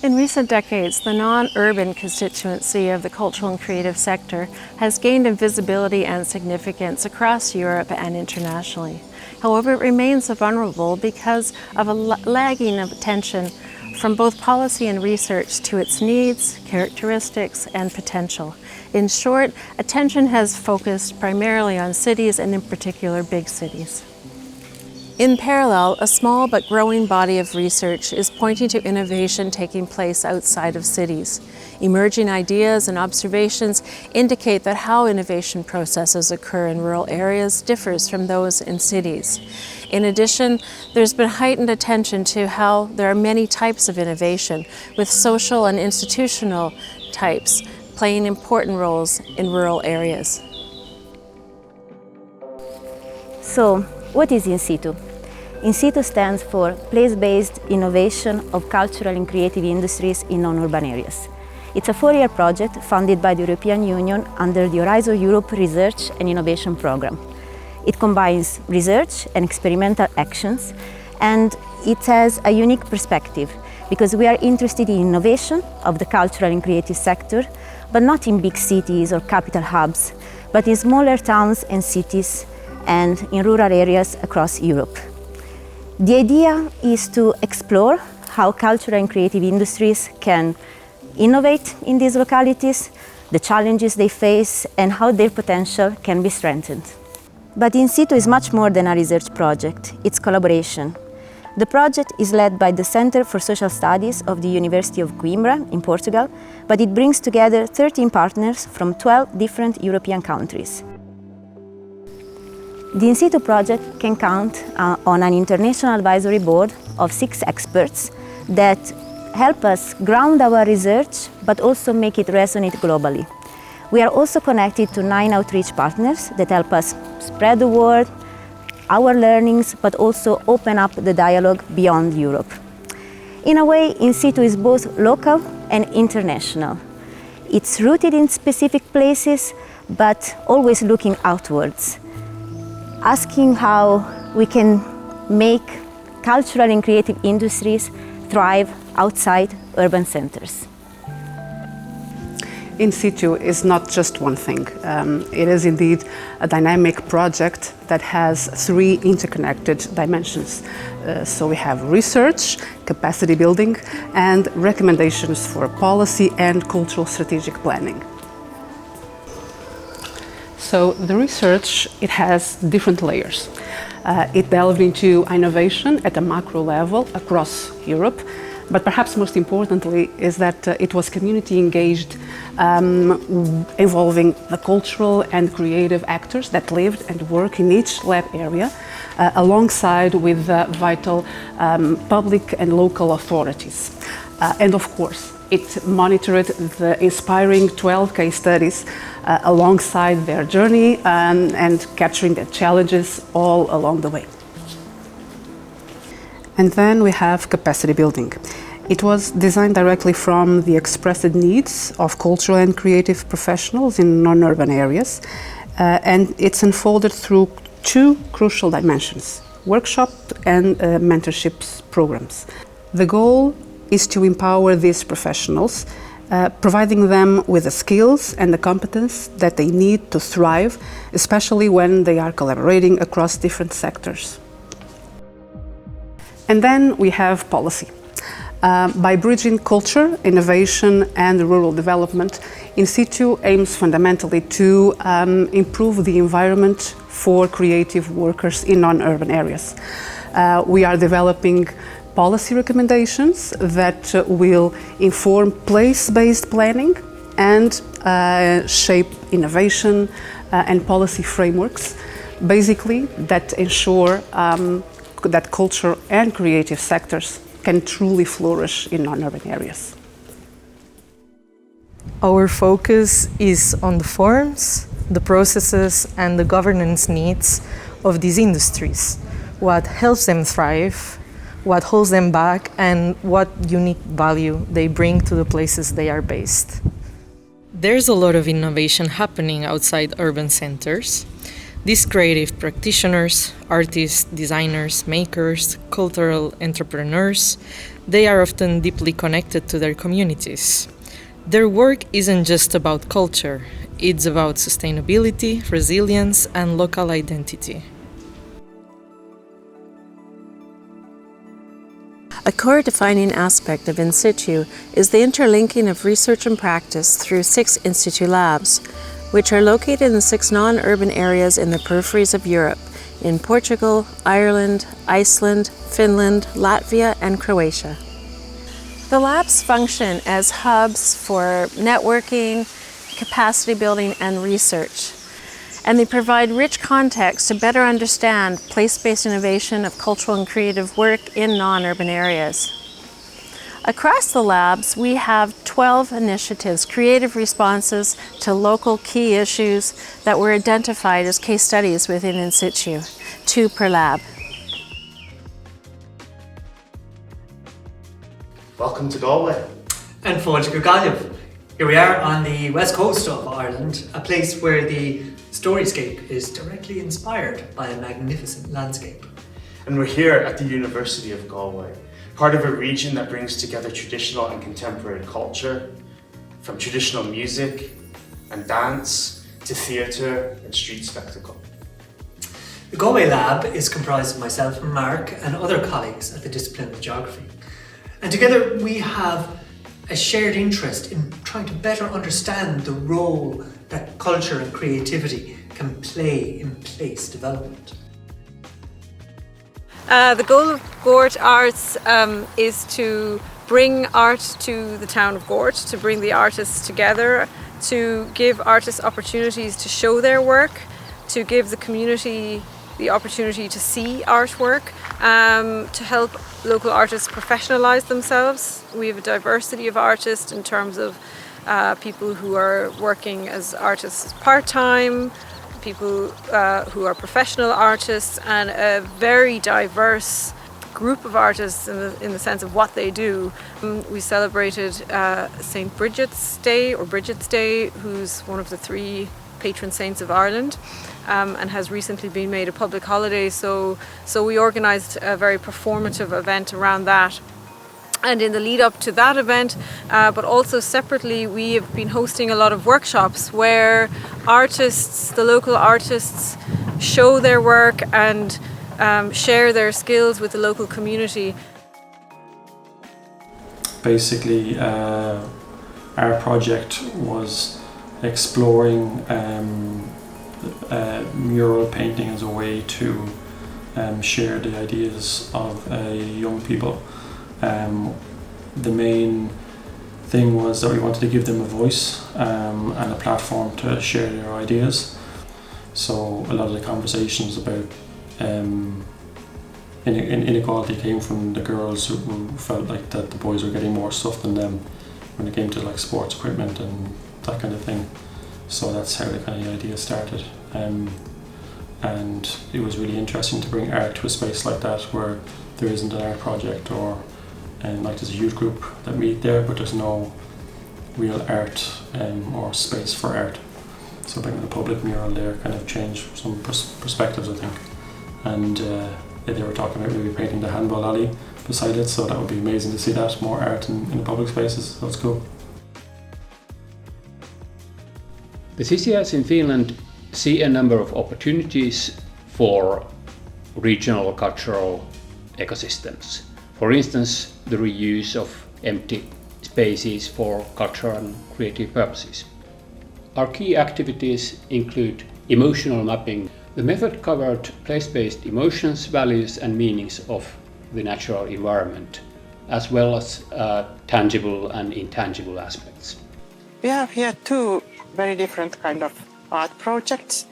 In recent decades, the non-urban constituency of the cultural and creative sector has gained in visibility and significance across Europe and internationally. However, it remains vulnerable because of a lagging of attention from both policy and research to its needs, characteristics, and potential. In short, attention has focused primarily on cities and in particular big cities. In parallel, a small but growing body of research is pointing to innovation taking place outside of cities. Emerging ideas and observations indicate that how innovation processes occur in rural areas differs from those in cities. In addition, there's been heightened attention to how there are many types of innovation, with social and institutional types playing important roles in rural areas. So, what is In Situ? In Situ stands for Place-Based Innovation of Cultural and Creative Industries in Non-Urban Areas. It's a 4-year project funded by the European Union under the Horizon Europe Research and Innovation Programme. It combines research and experimental actions, and it has a unique perspective because we are interested in innovation of the cultural and creative sector, but not in big cities or capital hubs, but in smaller towns and cities and in rural areas across Europe. The idea is to explore how cultural and creative industries can innovate in these localities, the challenges they face, and how their potential can be strengthened. But In Situ is much more than a research project, it's collaboration. The project is led by the Center for Social Studies of the University of Coimbra in Portugal, but it brings together 13 partners from 12 different European countries. The In Situ project can count on an international advisory board of 6 experts that help us ground our research, but also make it resonate globally. We are also connected to 9 outreach partners that help us spread the word, our learnings, but also open up the dialogue beyond Europe. In a way, In Situ is both local and international. It's rooted in specific places, but always looking outwards, asking how we can make cultural and creative industries thrive outside urban centers. In Situ is not just one thing. It is indeed a dynamic project that has 3 interconnected dimensions. So we have research, capacity building, and recommendations for policy and cultural strategic planning. So the research, it has different layers. It delved into innovation at a macro level across Europe, but perhaps most importantly is that it was community engaged, involving the cultural and creative actors that lived and work in each lab area, alongside with vital public and local authorities. And of course, it monitored the inspiring 12 case studies alongside their journey and capturing their challenges all along the way. And then we have capacity building. It was designed directly from the expressed needs of cultural and creative professionals in non-urban areas, and it's unfolded through 2 crucial dimensions: workshop and mentorships programs. The goal is to empower these professionals, providing them with the skills and the competence that they need to thrive, especially when they are collaborating across different sectors. And then we have policy. By bridging culture, innovation and rural development, In Situ aims fundamentally to improve the environment for creative workers in non-urban areas. We are developing policy recommendations that will inform place-based planning and shape innovation and policy frameworks, basically that ensure that culture and creative sectors can truly flourish in non-urban areas. Our focus is on the forms, the processes, and the governance needs of these industries, what helps them thrive, what holds them back, and what unique value they bring to the places they are based. There's a lot of innovation happening outside urban centers. These creative practitioners, artists, designers, makers, cultural entrepreneurs, they are often deeply connected to their communities. Their work isn't just about culture, it's about sustainability, resilience, and local identity. A core defining aspect of In Situ is the interlinking of research and practice through 6 In Situ Labs, which are located in 6 non-urban areas in the peripheries of Europe, in Portugal, Ireland, Iceland, Finland, Latvia, and Croatia. The labs function as hubs for networking, capacity building, and research. And they provide rich context to better understand place-based innovation of cultural and creative work in non-urban areas. Across the labs, we have 12 initiatives, creative responses to local key issues that were identified as case studies within In Situ, 2 per lab. Welcome to Galway. And Portugal. Here we are on the west coast of Ireland, a place where the storyscape is directly inspired by a magnificent landscape. And we're here at the University of Galway, part of a region that brings together traditional and contemporary culture, from traditional music and dance to theatre and street spectacle. The Galway Lab is comprised of myself and Mark and other colleagues at the discipline of geography. And together we have a shared interest in trying to better understand the role that culture and creativity can play in place development. The goal of Gort Arts is to bring art to the town of Gort, to bring the artists together, to give artists opportunities to show their work, to give the community the opportunity to see artwork, to help local artists professionalise themselves. We have a diversity of artists in terms of people who are working as artists part-time, people who are professional artists, and a very diverse group of artists in the sense of what they do. We celebrated St. Bridget's Day, or Bridget's Day, who's one of the 3 patron saints of Ireland, and has recently been made a public holiday, so we organised a very performative event around that. And in the lead up to that event, but also separately, we have been hosting a lot of workshops where artists, the local artists, show their work and share their skills with the local community. Basically, our project was exploring mural painting as a way to share the ideas of young people. The main thing was that we wanted to give them a voice and a platform to share their ideas. So a lot of the conversations about inequality came from the girls who felt like that the boys were getting more stuff than them when it came to like sports equipment and that kind of thing. So that's how the kind of idea started. And it was really interesting to bring art to a space like that where there isn't an art project or like there's a youth group that meet there, but there's no real art or space for art. So bringing the public mural there kind of changed some perspectives, I think. And they were talking about maybe painting the handball alley beside it, so that would be amazing to see that, more art in the public spaces. That's cool. The CCS in Finland see a number of opportunities for regional cultural ecosystems. For instance, the reuse of empty spaces for cultural and creative purposes. Our key activities include emotional mapping. The method covered place-based emotions, values and meanings of the natural environment, as well as tangible and intangible aspects. We have here 2 very different kind of art projects.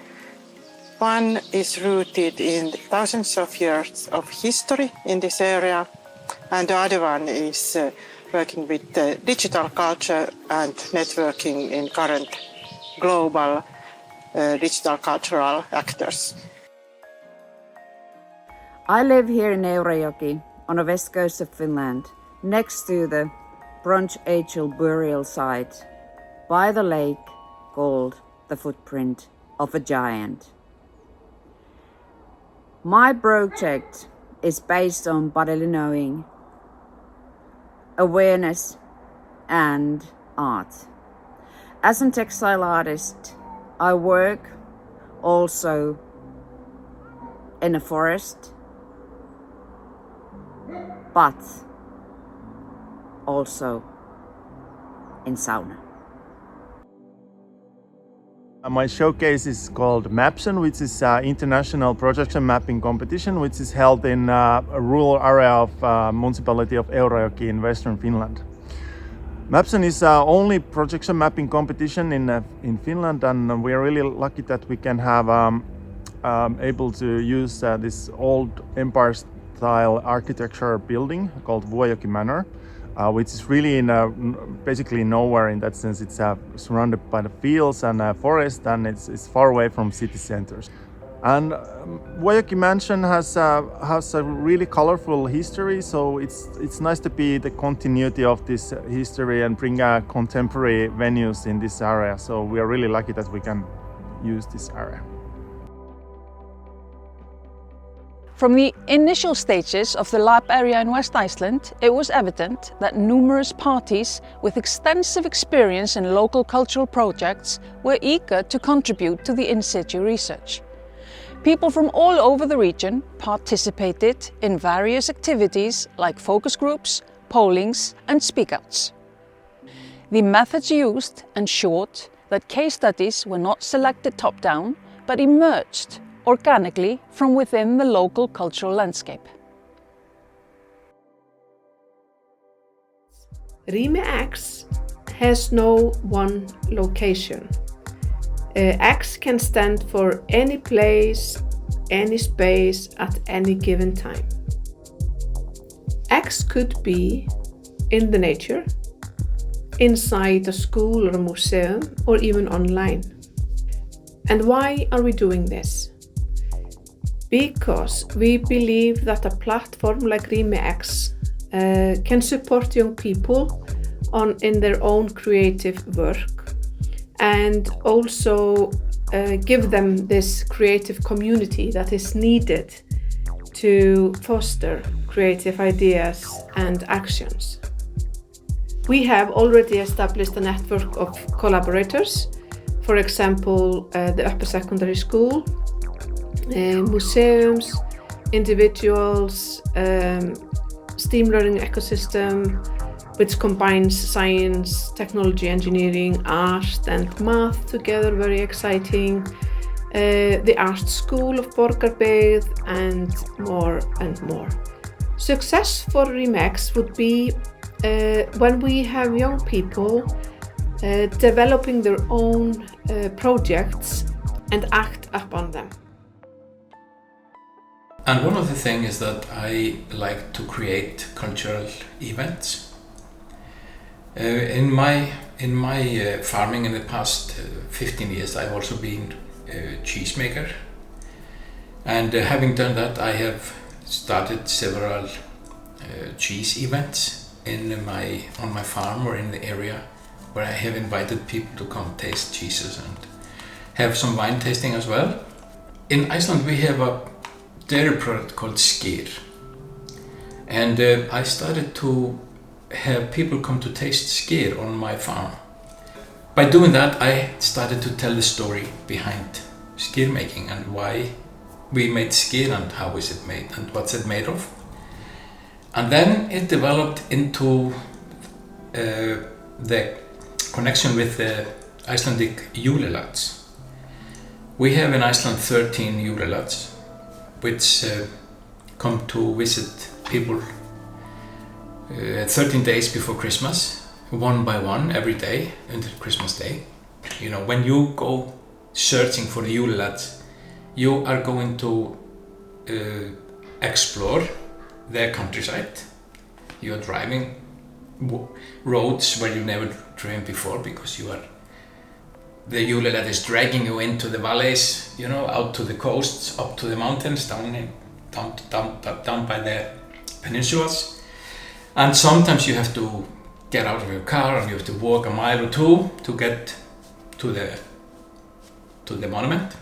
One is rooted in thousands of years of history in this area, and the other one is working with digital culture and networking in current global digital cultural actors. I live here in Eurajoki on the west coast of Finland, next to the Bronze Age burial site by the lake called the Footprint of a Giant. My project is based on bodily knowing, awareness and art. As a textile artist, I work also in a forest, but also in sauna. My showcase is called Mapson, which is an international projection mapping competition, which is held in a rural area of municipality of Eurajoki in western Finland. Mapson is only projection mapping competition in Finland, and we are really lucky that we can have able to use this old empire-style architecture building called Vuojoki Manor, which is really in basically nowhere in that sense. It's surrounded by the fields and forest, and it's far away from city centers. And Vuojoki Mansion has a really colorful history, so it's nice to be the continuity of this history and bring contemporary venues in this area. So we are really lucky that we can use this area. From the initial stages of the lab area in West Iceland, it was evident that numerous parties with extensive experience in local cultural projects were eager to contribute to the in situ research. People from all over the region participated in various activities like focus groups, pollings and speak-outs. The methods used ensured that case studies were not selected top-down, but emerged organically from within the local cultural landscape. RIME-X has no one location. X can stand for any place, any space at any given time. X could be in the nature, inside a school or a museum, or even online. And why are we doing this? Because we believe that a platform like RIME-X can support young people in their own creative work, and also give them this creative community that is needed to foster creative ideas and actions. We have already established a network of collaborators, for example, the upper secondary school, museums, individuals, STEAM learning ecosystem, which combines science, technology, engineering, art and math together, very exciting. The art school of Borgarbyggð and more and more. Success for RIME-X would be when we have young people developing their own projects and act upon them. And one of the things is that I like to create cultural events. In my farming in the past 15 years, I've also been a cheesemaker, and having done that, I have started several cheese events on my farm or in the area, where I have invited people to come taste cheeses and have some wine tasting as well. In Iceland, we have a dairy product called skyr, and I started to have people come to taste skyr on my farm. By doing that, I started to tell the story behind skyr making and why we made skyr and how is it made and what's it made of. And then it developed into the connection with the Icelandic júlelads. We have in Iceland 13 júlelads, which come to visit people 13 days before Christmas, one by one every day until Christmas Day. You know, when you go searching for the júlelads you are going to explore their countryside. You are driving roads where you never driven before, because you are the Yule that is dragging you into the valleys, you know, out to the coasts, up to the mountains, down by the peninsulas. And sometimes you have to get out of your car and you have to walk a mile or two to get to the monument.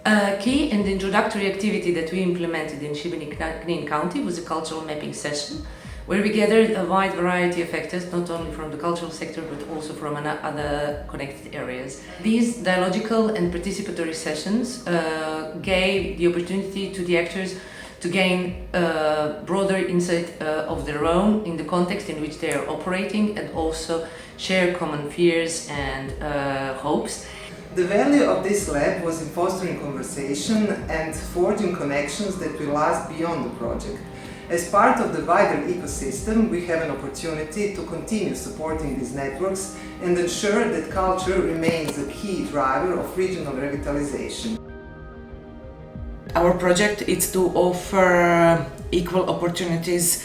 A key and introductory activity that we implemented in Šibenik County was a cultural mapping session, where we gathered a wide variety of actors, not only from the cultural sector but also from other connected areas. These dialogical and participatory sessions gave the opportunity to the actors to gain a broader insight of their own in the context in which they are operating, and also share common fears and hopes. The value of this lab was in fostering conversation and forging connections that will last beyond the project. As part of the wider ecosystem, we have an opportunity to continue supporting these networks and ensure that culture remains a key driver of regional revitalization. Our project is to offer equal opportunities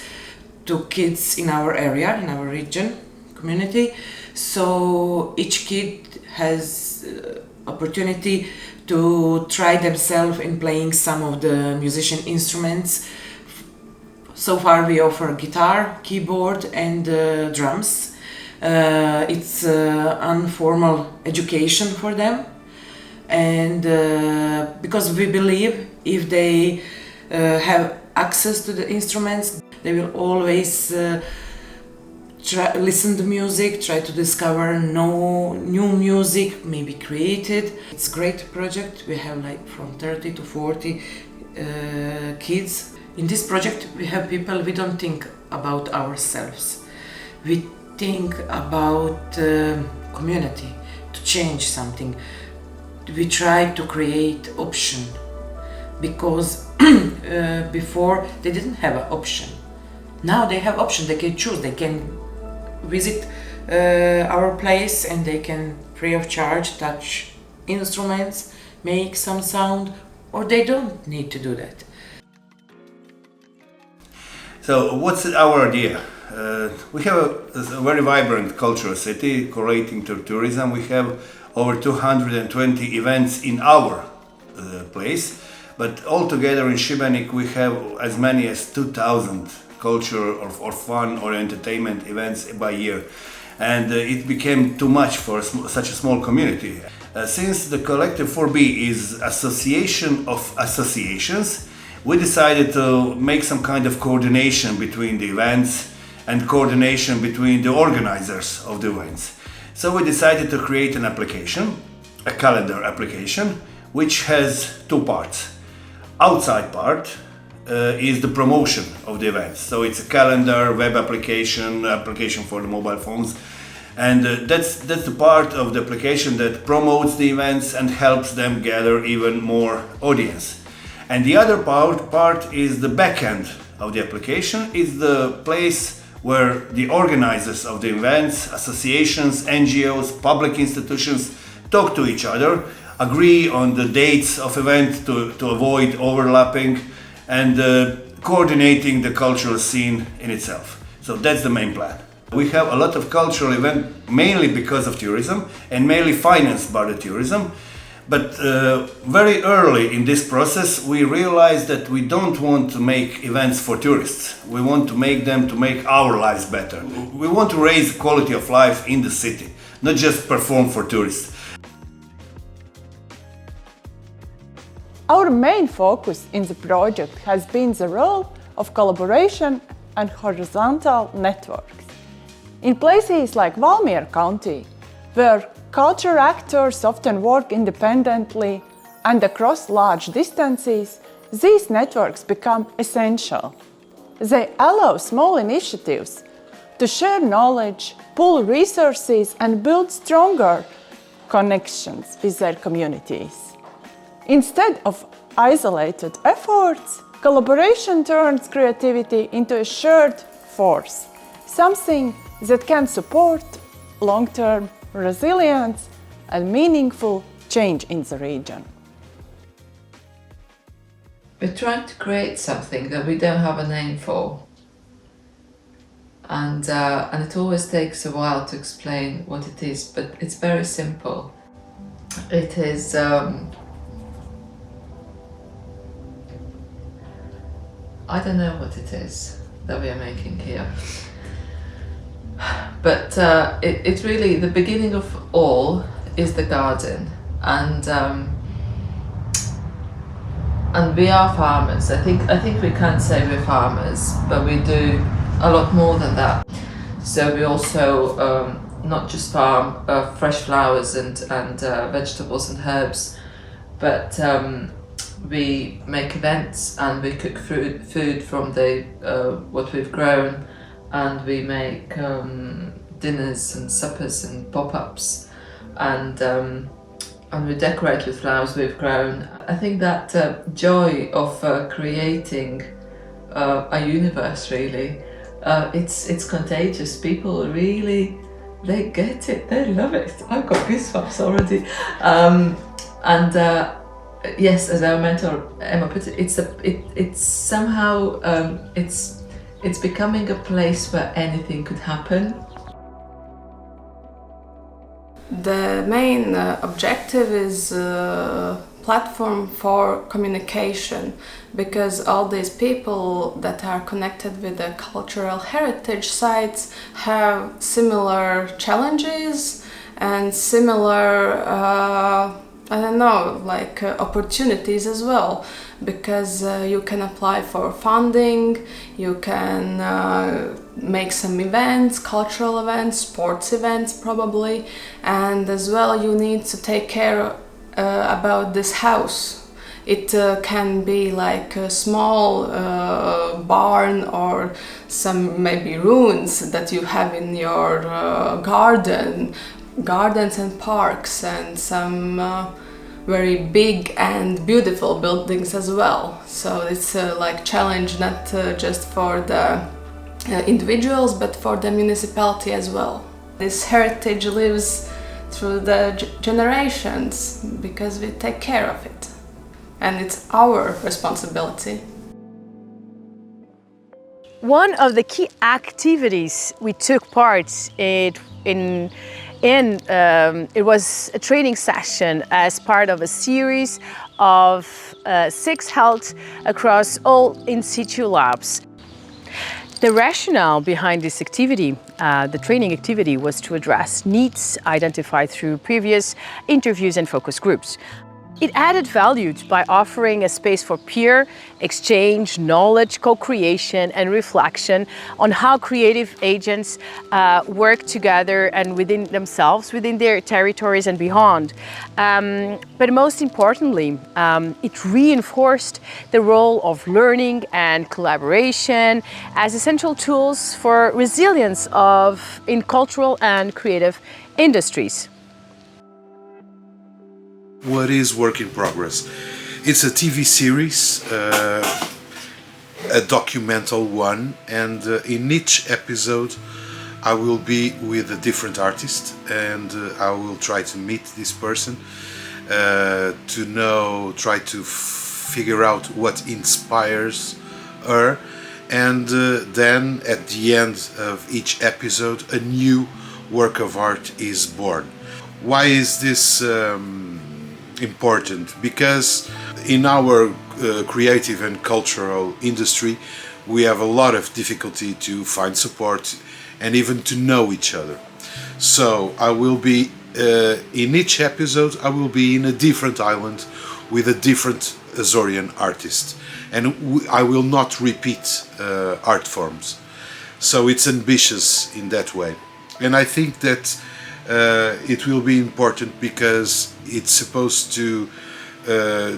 to kids in our area, in our region, community. So each kid has opportunity to try themselves in playing some of the musician instruments. So far we offer guitar, keyboard and drums. It's informal education for them, and because we believe if they have access to the instruments, they will always listen to music, try to discover new music, maybe created. It's a great project. We have like from 30 to 40 kids. In this project we have people, we don't think about ourselves. We think about community, to change something. We try to create option, because before they didn't have an option. Now they have option, they can choose, they can visit our place and they can free of charge touch instruments, make some sound, or they don't need to do that. So what's our idea? We have a very vibrant cultural city correlating to tourism. We have over 220 events in our place, but altogether in Šibenik we have as many as 2,000 culture or fun or entertainment events by year, and it became too much for such a small community. Since the collective 4B is association of associations, we decided to make some kind of coordination between the events and coordination between the organizers of the events. So we decided to create an application, a calendar application, which has two parts. Outside part is the promotion of the events. So it's a calendar, web application for the mobile phones. And that's the part of the application that promotes the events and helps them gather even more audience. And the other part is the back end of the application. It's the place where the organizers of the events, associations, NGOs, public institutions talk to each other, agree on the dates of events to avoid overlapping, and coordinating the cultural scene in itself. So that's the main plan. We have a lot of cultural events mainly because of tourism and mainly financed by the tourism. But very early in this process we realized that we don't want to make events for tourists. We want to make them to make our lives better. We want to raise the quality of life in the city, not just perform for tourists. Our main focus in the project has been the role of collaboration and horizontal networks. In places like Valmiera County, where culture actors often work independently and across large distances, these networks become essential. They allow small initiatives to share knowledge, pool resources, and build stronger connections with their communities. Instead of isolated efforts, collaboration turns creativity into a shared force, something that can support long-term resilience and meaningful exchange in the region. We're trying to create something that we don't have a name for. And it always takes a while to explain what it is, but it's very simple. It is I don't know what it is that we are making here, but it's really the beginning of all is the garden, and we are farmers. I think we can say we're farmers, but we do a lot more than that. So we also not just farm fresh flowers and vegetables and herbs, but we make events and we cook food from the what we've grown, and we make dinners and suppers and pop-ups, and we decorate with flowers we've grown. I think that joy of creating a universe, really, it's contagious. People really, they get it, they love it. I've got goosebumps already. Yes, as our mentor Emma put it, it's somehow it's becoming a place where anything could happen. The main objective is a platform for communication, because all these people that are connected with the cultural heritage sites have similar challenges and similar opportunities as well, because you can apply for funding, you can make some events, cultural events, sports events probably, and as well you need to take care about this house. It can be like a small barn or some maybe ruins that you have in your gardens and parks, and some very big and beautiful buildings as well. So it's like challenge not just for the individuals, but for the municipality as well. This heritage lives through the generations because we take care of it, and it's our responsibility. One of the key activities we took part in it was a training session as part of a series of 6 held across all in situ labs. The rationale behind this activity, the training activity, was to address needs identified through previous interviews and focus groups. It added value by offering a space for peer exchange, knowledge, co-creation and reflection on how creative agents work together and within themselves, within their territories and beyond. But most importantly, it reinforced the role of learning and collaboration as essential tools for resilience in cultural and creative industries. What is Work in Progress? It's a TV series, a documental one, and in each episode I will be with a different artist, and I will try to meet this person, try to figure out what inspires her, and then at the end of each episode a new work of art is born. Why is this important? Because in our creative and cultural industry we have a lot of difficulty to find support and even to know each other. So I will be in each episode I will be in a different island with a different Azorian artist, and I will not repeat art forms. So it's ambitious in that way, and I think that it will be important because it's supposed to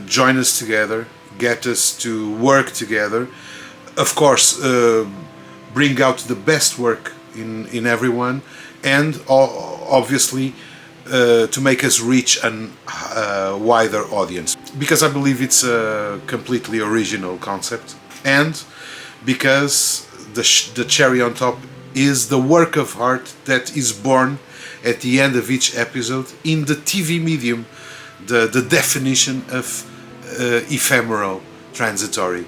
join us together, get us to work together, of course bring out the best work in everyone, and obviously to make us reach a wider audience, because I believe it's a completely original concept, and because the cherry on top is the work of art that is born at the end of each episode in the TV medium the definition of ephemeral, transitory.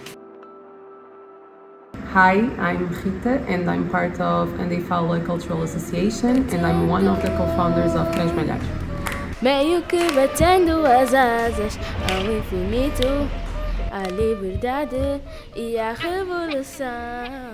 Hi, I'm Rita and I'm part of IN SITU Cultural Association and I'm one of the co-founders of Transmilhar. Meio que batendo as asas ao infinito, a liberdade e a revolução.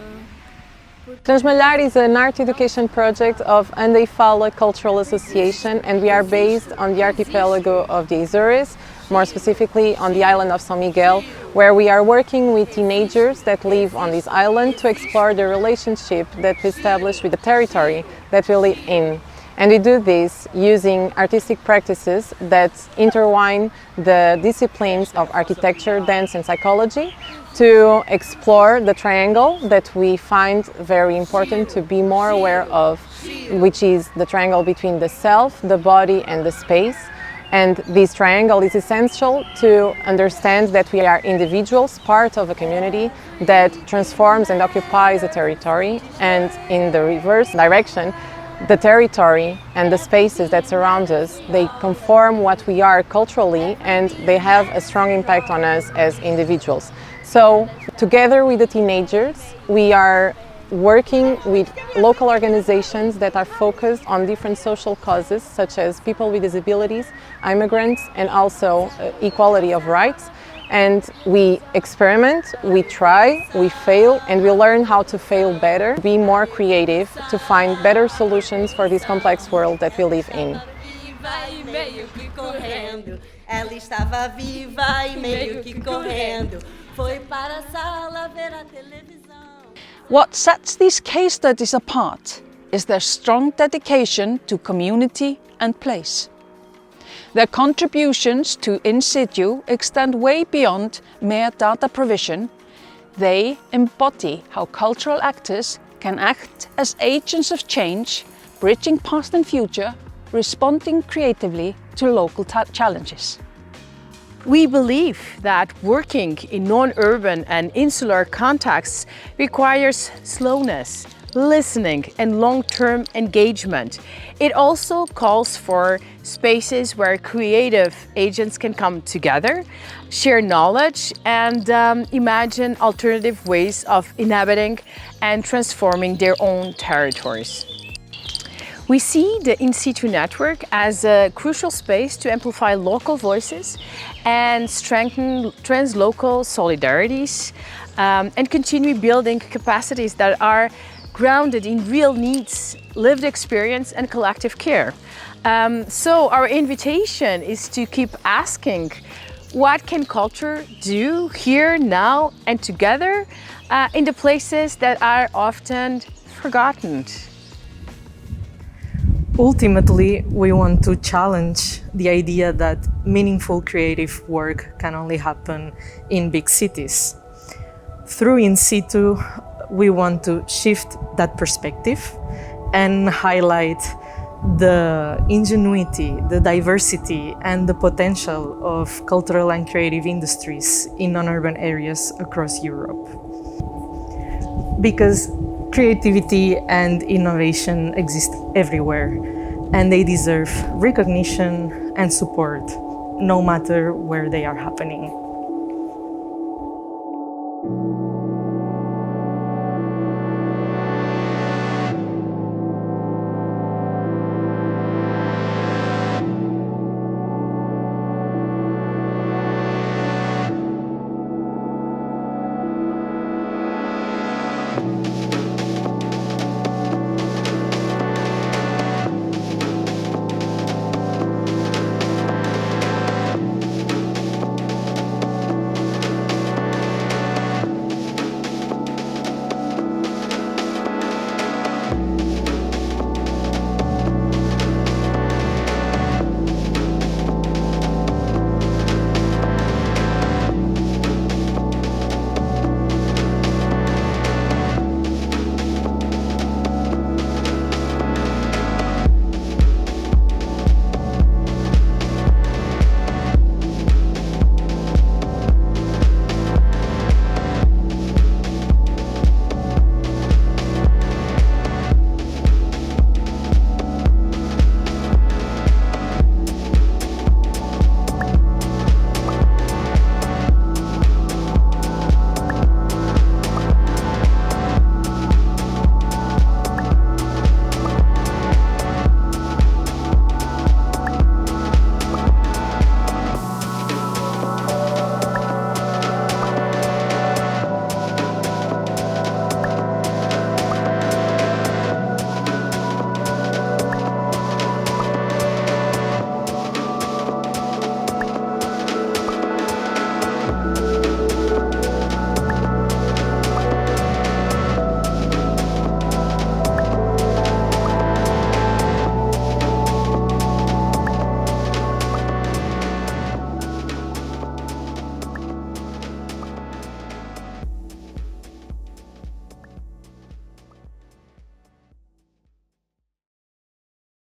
Transmilhar is an art education project of IN SITU Cultural Association, and we are based on the archipelago of the Azores, more specifically on the island of São Miguel, where we are working with teenagers that live on this island to explore the relationship that we establish with the territory that we live in. And we do this using artistic practices that intertwine the disciplines of architecture, dance and psychology to explore the triangle that we find very important to be more aware of, which is the triangle between the self, the body and the space. And this triangle is essential to understand that we are individuals, part of a community that transforms and occupies a territory, and in the reverse direction, the territory and the spaces that surround us, they conform what we are culturally and they have a strong impact on us as individuals. So together with the teenagers, we are working with local organizations that are focused on different social causes such as people with disabilities, immigrants and also equality of rights. And we experiment, we try, we fail, and we learn how to fail better, be more creative, to find better solutions for this complex world that we live in. Ela estava viva e meio que correndo, foi para a sala ver a televisão. What sets these case studies apart is their strong dedication to community and place. Their contributions to In Situ extend way beyond mere data provision. They embody how cultural actors can act as agents of change, bridging past and future, responding creatively to local challenges. We believe that working in non-urban and insular contexts requires slowness, listening and long-term engagement. It also calls for spaces where creative agents can come together, share knowledge and imagine alternative ways of inhabiting and transforming their own territories. We see the In Situ network as a crucial space to amplify local voices and strengthen translocal solidarities and continue building capacities that are grounded in real needs, lived experience and collective care. So our invitation is to keep asking, what can culture do here, now and together in the places that are often forgotten? Ultimately, we want to challenge the idea that meaningful creative work can only happen in big cities. Through In Situ, we want to shift that perspective and highlight the ingenuity, the diversity and the potential of cultural and creative industries in non-urban areas across Europe. Because creativity and innovation exist everywhere, and they deserve recognition and support, no matter where they are happening.